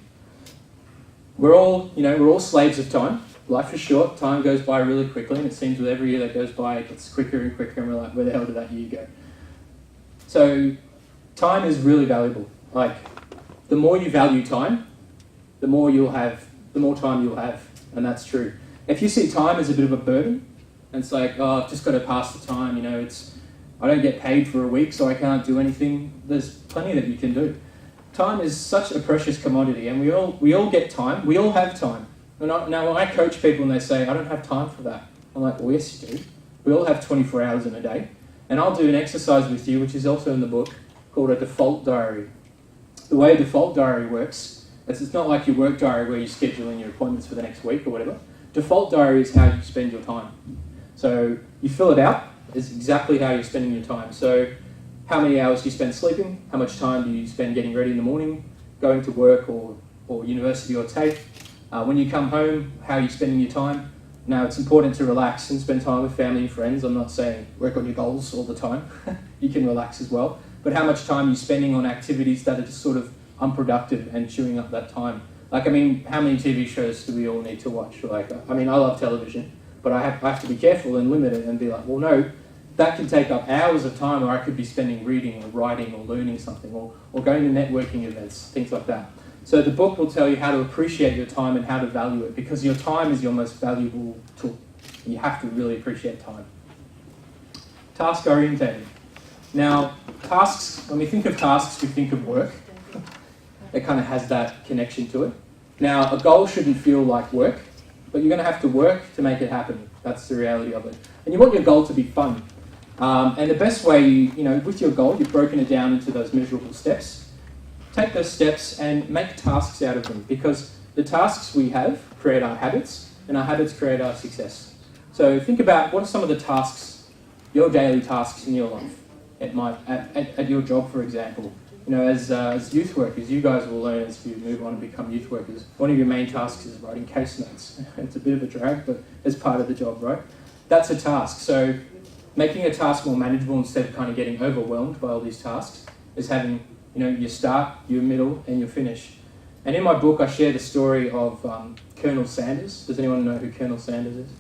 We're all slaves of time. Life is short, time goes by really quickly, and it seems with every year that goes by it gets quicker and quicker, and we're like, where the hell did that year go? So time is really valuable. Like, the more you value time, the more time you'll have, and that's true. If you see time as a bit of a burden, and it's like, oh, I've just got to pass the time, I don't get paid for a week, so I can't do anything. There's plenty that you can do. Time is such a precious commodity, and we all get time. We all have time. Now, when I coach people and they say, I don't have time for that, I'm like, well, yes, you do. We all have 24 hours in a day. And I'll do an exercise with you, which is also in the book, called a default diary. The way a default diary works, it's not like your work diary where you schedule in your appointments for the next week or whatever. Default diary is how you spend your time. So you fill it out, it's exactly how you're spending your time. So how many hours do you spend sleeping? How much time do you spend getting ready in the morning, going to work or university or TAFE? When you come home, how are you spending your time? Now, it's important to relax and spend time with family and friends. I'm not saying work on your goals all the time. You can relax as well. But how much time are you spending on activities that are just sort of unproductive and chewing up that time? How many TV shows do we all need to watch? I love television, but I have to be careful and limit it and be like, well, no, that can take up hours of time, or I could be spending reading or writing or learning something or going to networking events, things like that. So the book will tell you how to appreciate your time and how to value it, because your time is your most valuable tool. You have to really appreciate time. Task orientated. Now, tasks, when we think of tasks, we think of work. It kind of has that connection to it. Now, a goal shouldn't feel like work, but you're going to have to work to make it happen. That's the reality of it. And you want your goal to be fun. And the best way, with your goal, you've broken it down into those measurable steps. Take those steps and make tasks out of them, because the tasks we have create our habits, and our habits create our success. So think about what are some of the tasks, your daily tasks in your life, at your job, for example. As youth workers, you guys will learn as you move on and become youth workers. One of your main tasks is writing case notes. It's a bit of a drag, but it's part of the job, right? That's a task. So making a task more manageable instead of kind of getting overwhelmed by all these tasks is having, your start, your middle, and your finish. And in my book, I share the story of Colonel Sanders. Does anyone know who Colonel Sanders is?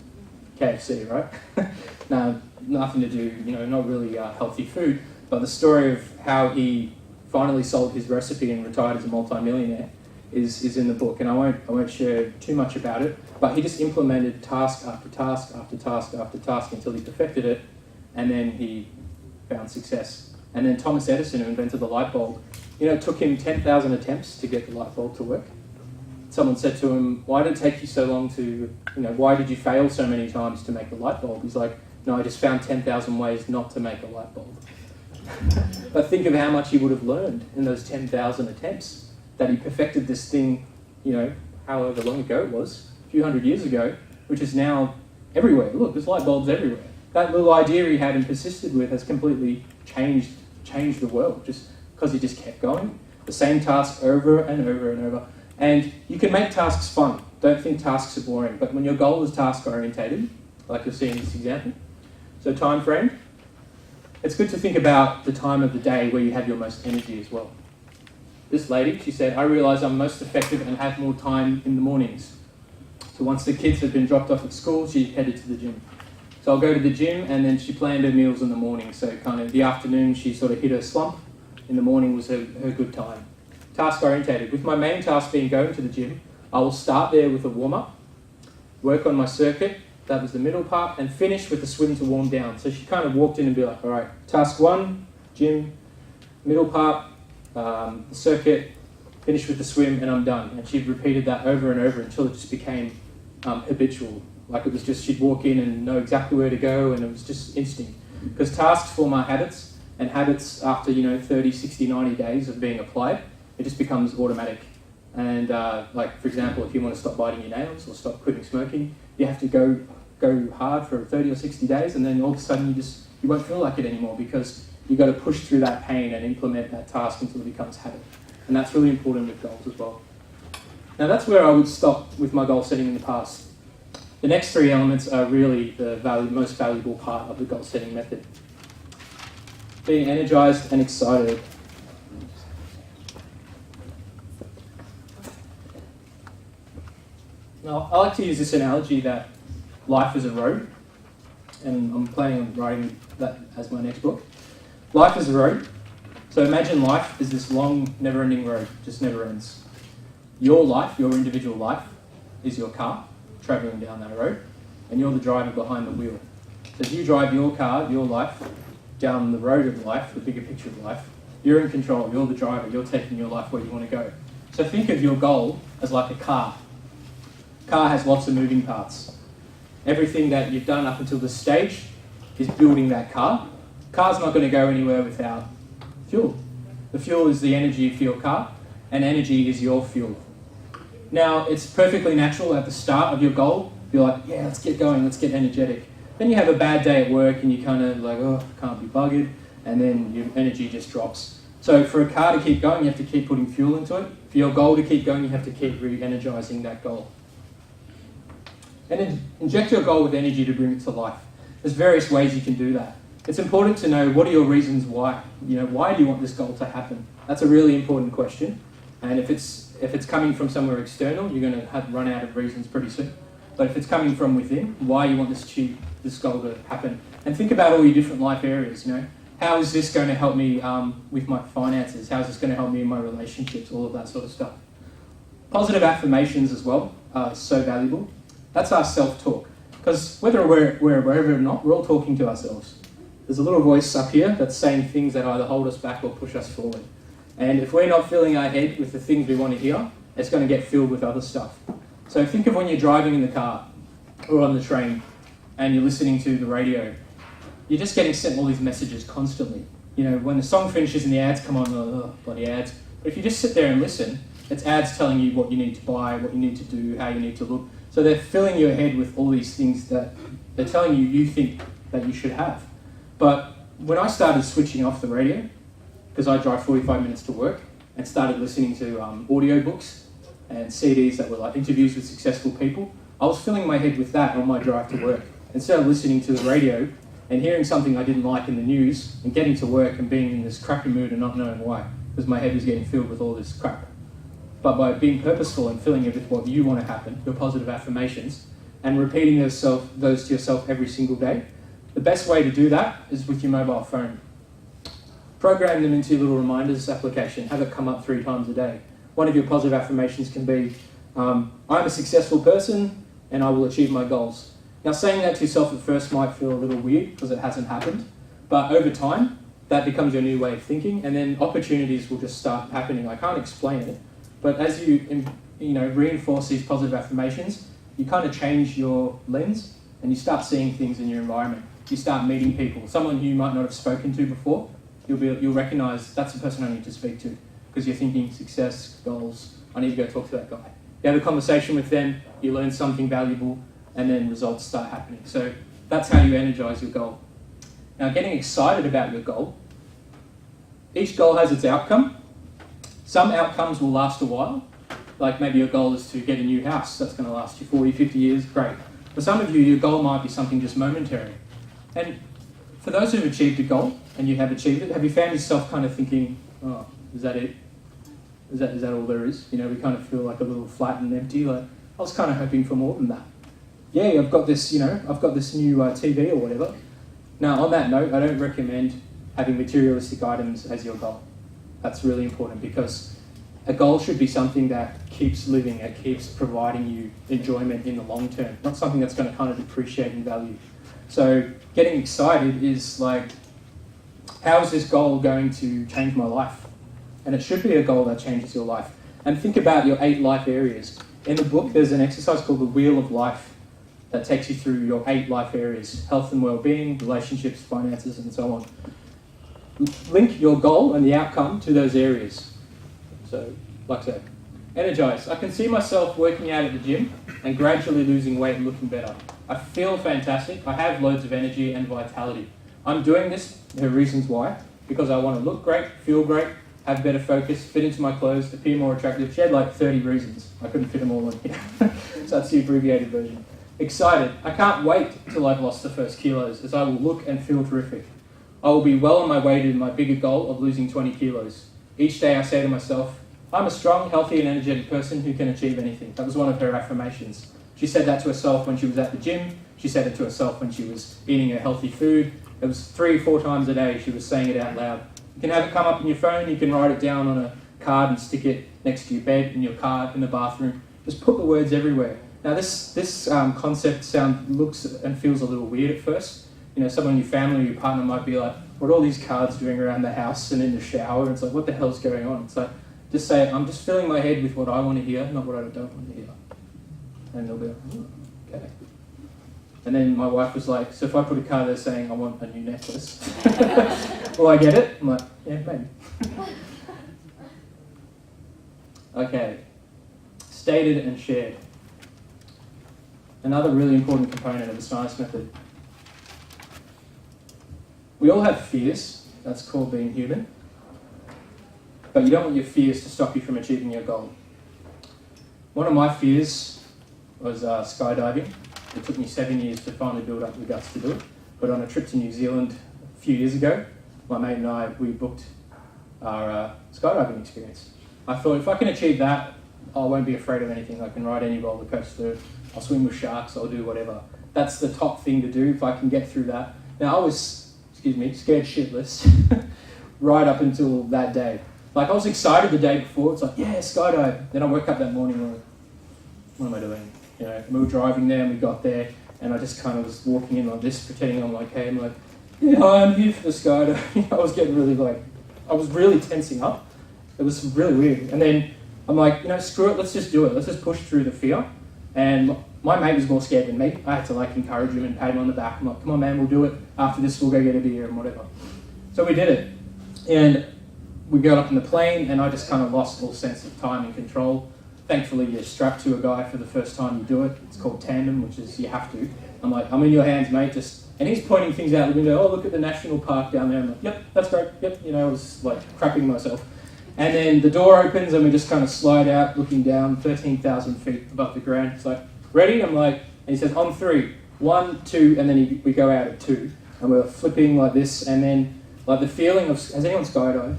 KFC, right? Now, nothing to do, not really healthy food, but the story of how he finally sold his recipe and retired as a multi-millionaire is in the book. And I won't share too much about it, but he just implemented task after task after task after task until he perfected it, and then he found success. And then Thomas Edison, who invented the light bulb, it took him 10,000 attempts to get the light bulb to work. Someone said to him, why did it take you so long why did you fail so many times to make the light bulb? He's like, no, I just found 10,000 ways not to make a light bulb. But think of how much he would have learned in those 10,000 attempts, that he perfected this thing, however long ago it was, a few hundred years ago, which is now everywhere. Look, there's light bulbs everywhere. That little idea he had and persisted with has completely changed the world, just because he just kept going. The same task over and over and over. And you can make tasks fun. Don't think tasks are boring. But when your goal is task orientated, like you'll see in this example, so time frame, it's good to think about the time of the day where you have your most energy as well. This lady, she said, I realise I'm most effective and have more time in the mornings. So once the kids had been dropped off at school, she headed to the gym. So I'll go to the gym, and then she planned her meals in the morning. So kind of the afternoon, she sort of hit her slump. In the morning was her good time. Task orientated. With my main task being going to the gym, I will start there with a warm-up, work on my circuit, that was the middle part, and finish with a swim to warm down. So she kind of walked in and be like, all right, task 1, gym, middle part, the circuit, finish with the swim, and I'm done. And she repeated that over and over until it just became habitual. Like it was just, she'd walk in and know exactly where to go, and it was just instinct. Because tasks form our habits, and habits after 30, 60, 90 days of being applied, it just becomes automatic. And like for example, if you want to stop biting your nails or stop quitting smoking, you have to go hard for 30 or 60 days, and then all of a sudden you won't feel like it anymore, because you've got to push through that pain and implement that task until it becomes habit. And that's really important with goals as well. Now that's where I would stop with my goal setting in the past. The next 3 elements are really the most valuable part of the goal setting method. Being energized and excited. Now, I like to use this analogy that life is a road, and I'm planning on writing that as my next book. Life is a road. So imagine life is this long, never-ending road, just never ends. Your life, your individual life, is your car travelling down that road, and you're the driver behind the wheel. So as you drive your car, your life, down the road of life, the bigger picture of life, you're in control, you're the driver, you're taking your life where you want to go. So think of your goal as like a car. Car has lots of moving parts. Everything that you've done up until this stage is building that car. Car's not going to go anywhere without fuel. The fuel is the energy of your car, and energy is your fuel. Now, it's perfectly natural at the start of your goal, you're like, yeah, let's get going, let's get energetic. Then you have a bad day at work and you kind of like, oh, can't be buggered, and then your energy just drops. So for a car to keep going, you have to keep putting fuel into it. For your goal to keep going, you have to keep re-energizing that goal. And then inject your goal with energy to bring it to life. There's various ways you can do that. It's important to know what are your reasons why. Why do you want this goal to happen? That's a really important question. And if it's coming from somewhere external, you're going to run out of reasons pretty soon. But if it's coming from within, why you want this goal to happen. And think about all your different life areas. How is this going to help me with my finances? How is this going to help me in my relationships? All of that sort of stuff. Positive affirmations as well are so valuable. That's our self-talk. Because whether we're aware of it or not, we're all talking to ourselves. There's a little voice up here that's saying things that either hold us back or push us forward. And if we're not filling our head with the things we want to hear, it's going to get filled with other stuff. So think of when you're driving in the car or on the train and you're listening to the radio. you're just getting sent all these messages constantly. You know, when the song finishes and the ads come on, bloody ads. But if you just sit there and listen, it's ads telling you what you need to buy, what you need to do, how you need to look. So they're filling your head with all these things that they're telling you think that you should have. But when I started switching off the radio, because I drive 45 minutes to work, and started listening to audiobooks and CDs that were like interviews with successful people, I was filling my head with that on my drive to work. Instead of listening to the radio and hearing something I didn't like in the news and getting to work and being in this crappy mood and not knowing why, because my head was getting filled with all this crap. But by being purposeful and filling it with what you want to happen, your positive affirmations, and repeating those to yourself every single day, the best way to do that is with your mobile phone. Program them into your little reminders application. Have it come up 3 times a day. One of your positive affirmations can be, I'm a successful person and I will achieve my goals. Now, saying that to yourself at first might feel a little weird because it hasn't happened, but over time, that becomes your new way of thinking, and then opportunities will just start happening. I can't explain it, but as you reinforce these positive affirmations, you kind of change your lens and you start seeing things in your environment. You start meeting people, someone who you might not have spoken to before. You'll recognise that's the person I need to speak to, because you're thinking success, goals, I need to go talk to that guy. You have a conversation with them, you learn something valuable, and then results start happening. So that's how you energise your goal. Now, getting excited about your goal, each goal has its outcome. Some outcomes will last a while, like maybe your goal is to get a new house, that's going to last you 40, 50 years, great. For some of you, your goal might be something just momentary. And for those who've achieved a goal, and you have achieved it, have you found yourself kind of thinking, oh, is that it? Is that all there is? You know, we kind of feel like a little flat and empty, like, I was kind of hoping for more than that. Yeah, I've got this new TV or whatever. Now, on that note, I don't recommend having materialistic items as your goal. That's really important, because a goal should be something that keeps living, it keeps providing you enjoyment in the long term, not something that's going to kind of depreciate in value. So getting excited is like, how is this goal going to change my life? And it should be a goal that changes your life. And think about your 8 life areas. In the book, there's an exercise called the Wheel of Life that takes you through your 8 life areas: health and well-being, relationships, finances, and so on. Link your goal and the outcome to those areas. So, like I said, energize. I can see myself working out at the gym and gradually losing weight and looking better. I feel fantastic. I have loads of energy and vitality. I'm doing this, there are reasons why, because I want to look great, feel great, have better focus, fit into my clothes, appear more attractive. She had like 30 reasons. I couldn't fit them all in here. So that's the abbreviated version. Excited. I can't wait till I've lost the first kilos, as I will look and feel terrific. I will be well on my way to my bigger goal of losing 20 kilos. Each day I say to myself, I'm a strong, healthy and energetic person who can achieve anything. That was one of her affirmations. She said that to herself when she was at the gym. She said it to herself when she was eating her healthy food. It was 3 or 4 times a day she was saying it out loud. You can have it come up in your phone, you can write it down on a card and stick it next to your bed, in your car, in the bathroom. Just put the words everywhere. Now this concept looks and feels a little weird at first. You know, someone in your family or your partner might be like, what are all these cards doing around the house and in the shower? And it's like, what the hell's going on? It's like, just say, I'm just filling my head with what I want to hear, not what I don't want to hear. And they'll be like, okay. And then my wife was like, so if I put a card there saying I want a new necklace, will I get it? I'm like, yeah, maybe. Okay. Stated and shared. Another really important component of the science method. We all have fears. That's called being human. But you don't want your fears to stop you from achieving your goal. One of my fears was skydiving. It took me 7 years to finally build up the guts to do it. But on a trip to New Zealand a few years ago, my mate and I, we booked our skydiving experience. I thought, if I can achieve that, I won't be afraid of anything. I can ride any roller coaster, I'll swim with sharks, I'll do whatever. That's the top thing to do if I can get through that. Now, I was, scared shitless right up until that day. Like, I was excited the day before. It's like, yeah, skydive. Then I woke up that morning like, what am I doing? You know, and we were driving there and we got there and I just kind of was walking in like this, pretending I'm like, hey, I'm like, yeah, I'm here for the skydiving. I was getting really I was really tensing up. It was really weird. And then I'm like, screw it, let's just do it. Let's just push through the fear. And my mate was more scared than me. I had to like encourage him and pat him on the back. I'm like, come on man, we'll do it. After this, we'll go get a beer and whatever. So we did it. And we got up in the plane and I just kind of lost all sense of time and control. Thankfully, you're strapped to a guy for the first time you do it. It's called tandem, which is you have to. I'm like, I'm in your hands, mate. And he's pointing things out the window. Oh, look at the national park down there. I'm like, yep, that's great. Yep, I was like crapping myself. And then the door opens and we just kind of slide out, looking down 13,000 feet above the ground. It's like, ready? I'm like, and he says, on 3, 1, 2, and then we go out at 2. And we're flipping like this, and then like the feeling of, has anyone skydived?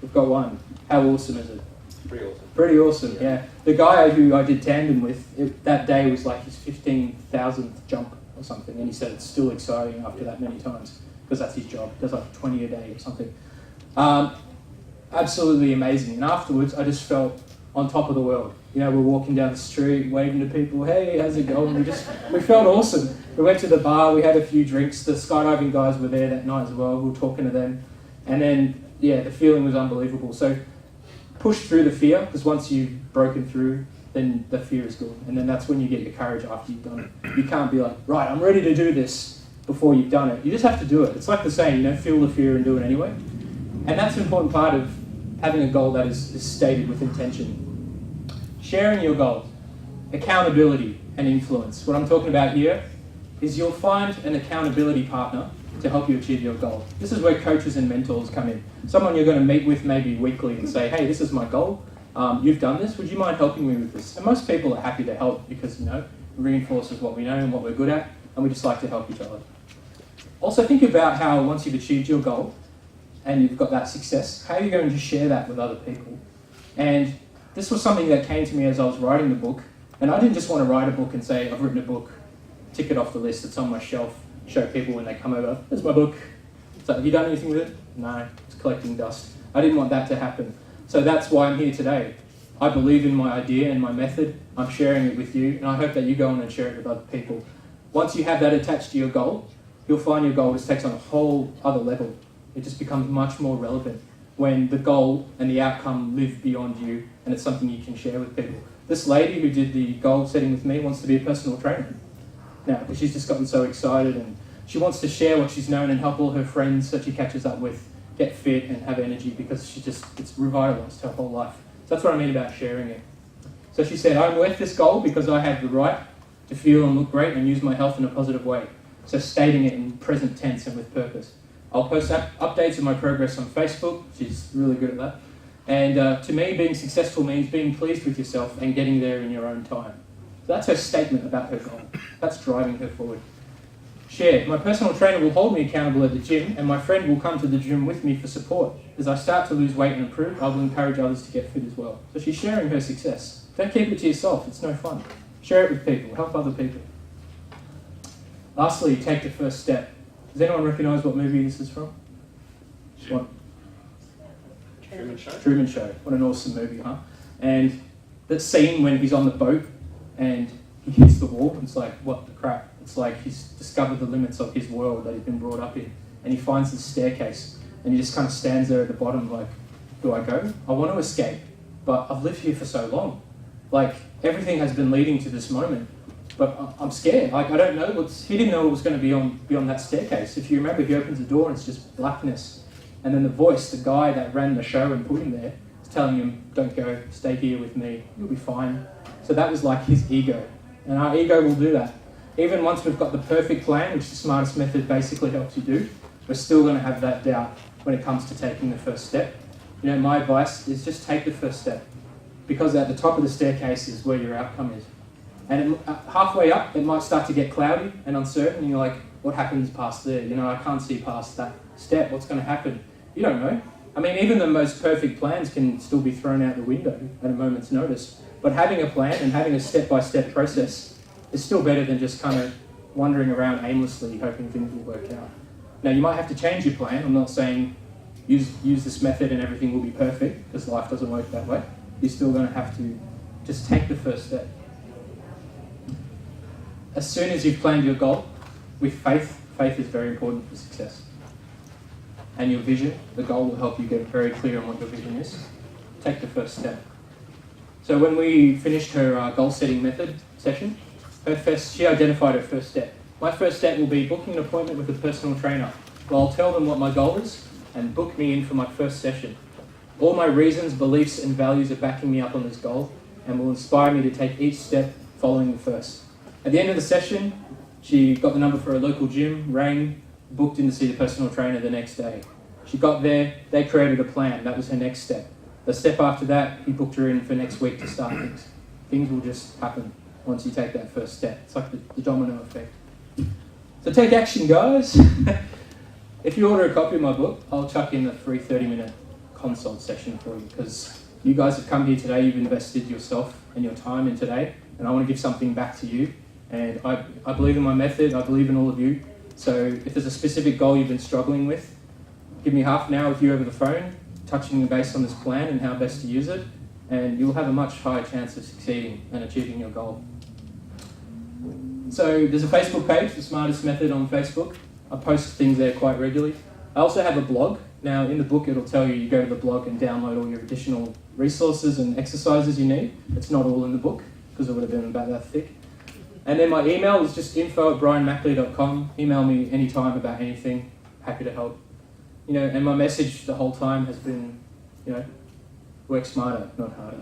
We've got one. How awesome is it? Pretty awesome. Pretty awesome, yeah. The guy who I did tandem with, that day was like his 15,000th jump or something, and he said it's still exciting after that many times, because that's his job. He does like 20 a day or something. Absolutely amazing. And afterwards, I just felt on top of the world. We're walking down the street, waving to people, hey, how's it going? We felt awesome. We went to the bar, we had a few drinks. The skydiving guys were there that night as well. We were talking to them. And then, yeah, the feeling was unbelievable. So push through the fear, because once you've broken through, then the fear is gone. And then that's when you get your courage after you've done it. You can't be like, right, I'm ready to do this before you've done it. You just have to do it. It's like the saying, feel the fear and do it anyway. And that's an important part of having a goal that is stated with intention. Sharing your goals, accountability and influence. What I'm talking about here is you'll find an accountability partner to help you achieve your goal. This is where coaches and mentors come in. Someone you're going to meet with maybe weekly and say, hey, this is my goal. You've done this. Would you mind helping me with this? And most people are happy to help because, it reinforces what we know and what we're good at, and we just like to help each other. Also think about how once you've achieved your goal and you've got that success, how are you going to share that with other people? And this was something that came to me as I was writing the book. And I didn't just want to write a book and say, I've written a book, tick it off the list, it's on my shelf, show people when they come over, there's my book. So have you done anything with it? No, it's collecting dust. I didn't want that to happen. So that's why I'm here today. I believe in my idea and my method. I'm sharing it with you, and I hope that you go on and share it with other people. Once you have that attached to your goal, you'll find your goal just takes on a whole other level. It just becomes much more relevant when the goal and the outcome live beyond you, and it's something you can share with people. This lady who did the goal setting with me wants to be a personal trainer now, because she's just gotten so excited, and she wants to share what she's known and help all her friends that she catches up with get fit and have energy, because it's revitalised her whole life. So that's what I mean about sharing it. So she said, I'm worth this goal because I have the right to feel and look great and use my health in a positive way. So stating it in present tense and with purpose. I'll post updates of my progress on Facebook. She's really good at that. And to me, being successful means being pleased with yourself and getting there in your own time. So that's her statement about her goal. That's driving her forward. Share. My personal trainer will hold me accountable at the gym, and my friend will come to the gym with me for support. As I start to lose weight and improve, I will encourage others to get fit as well. So she's sharing her success. Don't keep it to yourself. It's no fun. Share it with people. Help other people. Lastly, take the first step. Does anyone recognise what movie this is from? What? Truman Show. Truman Show. What an awesome movie, huh? And that scene when he's on the boat and he hits the wall, it's like, what the crap? It's like he's discovered the limits of his world that he's been brought up in. And he finds the staircase and he just kind of stands there at the bottom like, do I go? I want to escape, but I've lived here for so long. Like, everything has been leading to this moment. But I'm scared. Like, I don't know he didn't know what was going to be beyond that staircase. If you remember, he opens the door and it's just blackness. And then the voice, the guy that ran the show and put him there, is telling him, don't go, stay here with me, you'll be fine. So that was like his ego. And our ego will do that. Even once we've got the perfect plan, which the smartest method basically helps you do, we're still going to have that doubt when it comes to taking the first step. My advice is just take the first step. Because at the top of the staircase is where your outcome is. And halfway up, it might start to get cloudy and uncertain, and you're like, what happens past there? I can't see past that step. What's going to happen? You don't know. I mean, even the most perfect plans can still be thrown out the window at a moment's notice. But having a plan and having a step-by-step process is still better than just kind of wandering around aimlessly hoping things will work out. Now, you might have to change your plan. I'm not saying use this method and everything will be perfect, because life doesn't work that way. You're still going to have to just take the first step. As soon as you've planned your goal, with faith is very important for success. And your vision, the goal will help you get very clear on what your vision is. Take the first step. So when we finished her goal setting method session, she identified her first step. My first step will be booking an appointment with a personal trainer. Well, I'll tell them what my goal is and book me in for my first session. All my reasons, beliefs and values are backing me up on this goal and will inspire me to take each step following the first. At the end of the session, she got the number for a local gym, rang, booked in to see the personal trainer the next day. She got there, they created a plan, that was her next step. The step after that, he booked her in for next week to start things. Things will just happen once you take that first step. It's like the domino effect. So take action, guys. If you order a copy of my book, I'll chuck in a free 30-minute consult session for you, because you guys have come here today, you've invested yourself and your time in today, and I want to give something back to you. And I believe in my method, I believe in all of you. So if there's a specific goal you've been struggling with, give me half an hour with you over the phone, touching base on this plan and how best to use it, and you'll have a much higher chance of succeeding and achieving your goal. So there's a Facebook page, The Smartest Method on Facebook. I post things there quite regularly. I also have a blog. Now in the book it'll tell you go to the blog and download all your additional resources and exercises you need. It's not all in the book because it would have been about that thick. And then my email is just info@brianmacaleer.com. Email me anytime about anything. Happy to help. And my message the whole time has been, work smarter, not harder.